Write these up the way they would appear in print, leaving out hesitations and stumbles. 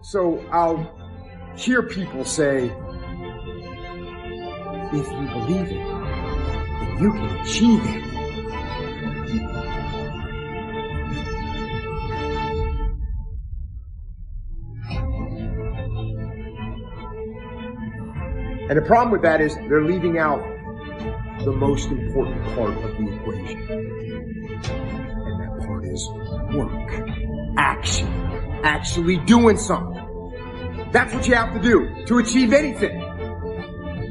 So I'll hear people say, if you believe it, then you can achieve it. And the problem with that is they're leaving out the most important part of the equation. And that part is work, action, actually doing something. That's what you have to do to achieve anything.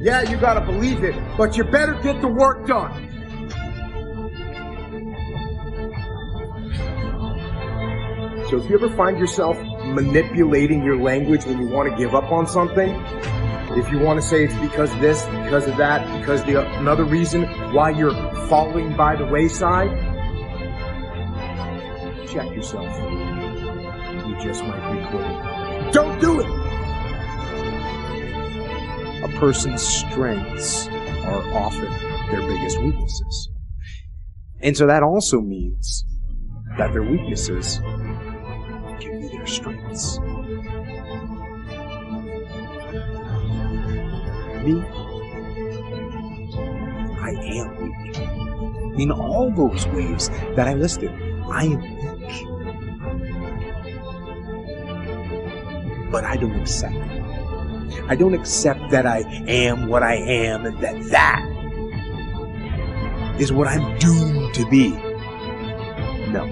Yeah, you gotta believe it, but you better get the work done. So if you ever find yourself manipulating your language when you want to give up on something, if you want to say it's because of this, because of that, because another reason why you're falling by the wayside, check yourself. You just might be quitting. Don't do it! A person's strengths are often their biggest weaknesses. And so that also means that their weaknesses can be their strengths. Me, I am weak. In all those ways that I listed, I am weak. But I don't accept it. I don't accept that I am what I am and that is what I'm doomed to be. No,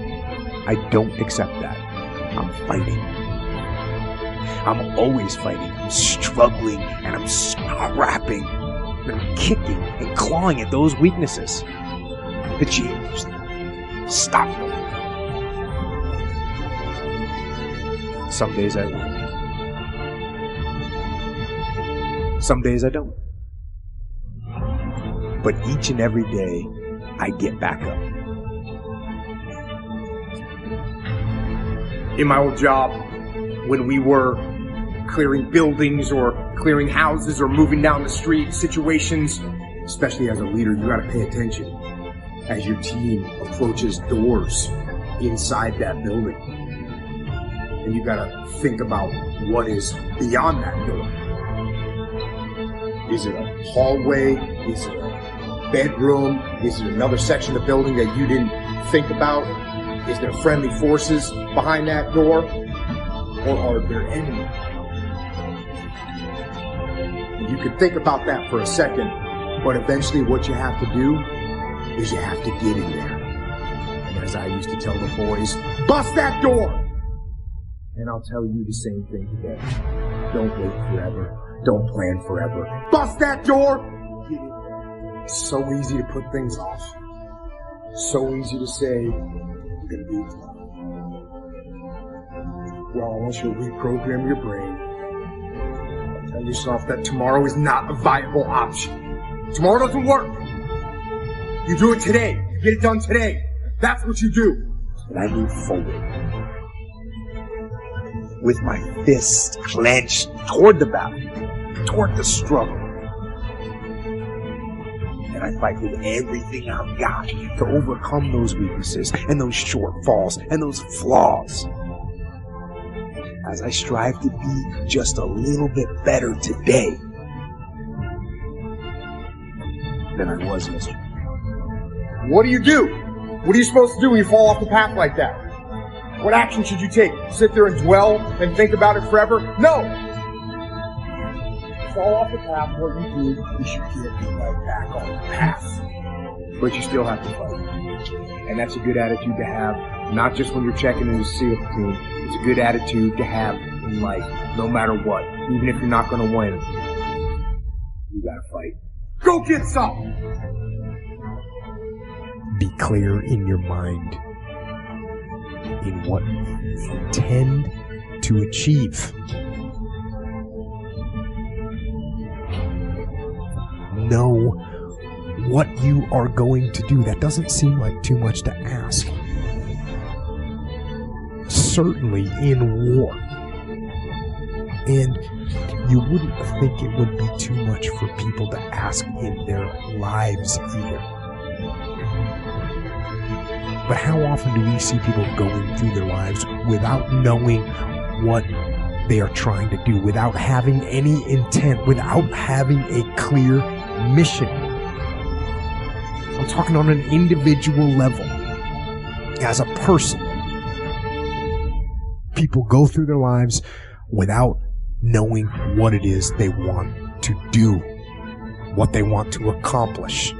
I don't accept that. I'm fighting. I'm always fighting. I'm struggling and I'm scrapping and I'm kicking and clawing at those weaknesses to change them. Stop them. Some days I win. Some days I don't. But each and every day, I get back up. In my old job, when we were clearing buildings or clearing houses or moving down the street, situations, especially as a leader, you gotta pay attention as your team approaches doors inside that building. And you gotta think about what is beyond that door. Is it a hallway? Is it a bedroom? Is it another section of the building that you didn't think about? Is there friendly forces behind that door? Or are there enemies? And you can think about that for a second, but eventually what you have to do is you have to get in there. And as I used to tell the boys, bust that door! And I'll tell you the same thing today. Don't wait forever. Don't plan forever. Bust that door! Get in there. It's so easy to put things off. So easy to say, I'm gonna do it. Well, unless you reprogram your brain, tell yourself that tomorrow is not a viable option. Tomorrow doesn't work. You do it today. You get it done today. That's what you do. And I move forward with my fists clenched toward the battle, toward the struggle. And I fight with everything I've got to overcome those weaknesses and those shortfalls and those flaws. As I strive to be just a little bit better today than I was yesterday. What do? What are you supposed to do when you fall off the path like that? What action should you take? Sit there and dwell and think about it forever? No! Fall off the path, what you do is you get right back on the path. But you still have to fight. And that's a good attitude to have, not just when you're checking in the SEAL platoon. It's a good attitude to have in life, no matter what. Even if you're not going to win, you gotta fight. Go get some! Be clear in your mind in what you intend to achieve. Know what you are going to do. That doesn't seem like too much to ask. Certainly in war. And you wouldn't think it would be too much for people to ask in their lives either. But how often do we see people going through their lives without knowing what they are trying to do, without having any intent, without having a clear mission. I'm talking on an individual level. As a person, people go through their lives without knowing what it is they want to do, what they want to accomplish.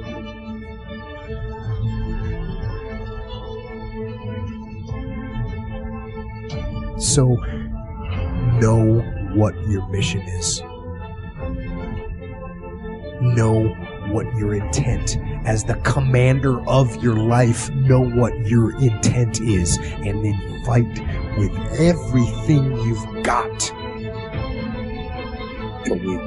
So, know what your mission is. Know what your intent, as the commander of your life, know what your intent is, and then fight with everything you've got to win.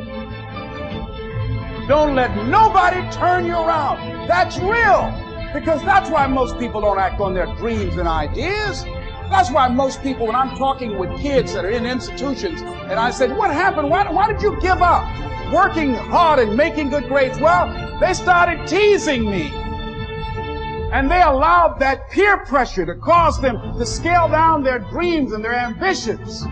Don't let nobody turn you around. That's real. Because that's why most people don't act on their dreams and ideas. That's why most people, when I'm talking with kids that are in institutions, and I said, what happened? Why did you give up working hard and making good grades? Well, they started teasing me. And they allowed that peer pressure to cause them to scale down their dreams and their ambitions.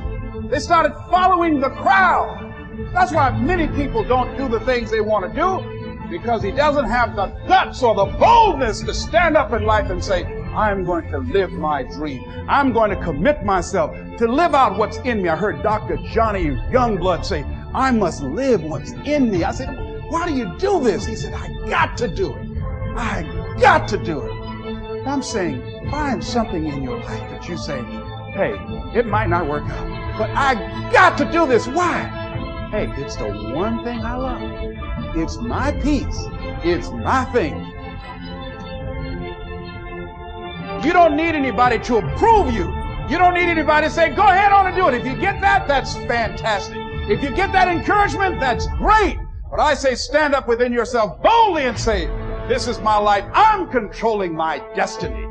They started following the crowd. That's why many people don't do the things they want to do, because he doesn't have the guts or the boldness to stand up in life and say, I'm going to live my dream. I'm going to commit myself to live out what's in me. I heard Dr. Johnny Youngblood say, I must live what's in me. I said, why do you do this? He said, I got to do it. I got to do it. And I'm saying, find something in your life that you say, hey, it might not work out, but I got to do this. Why? Hey, it's the one thing I love. It's my peace. It's my thing. You don't need anybody to approve you. You don't need anybody to say, go ahead on and do it. If you get that, that's fantastic. If you get that encouragement, that's great. But I say stand up within yourself boldly and say, this is my life. I'm controlling my destiny.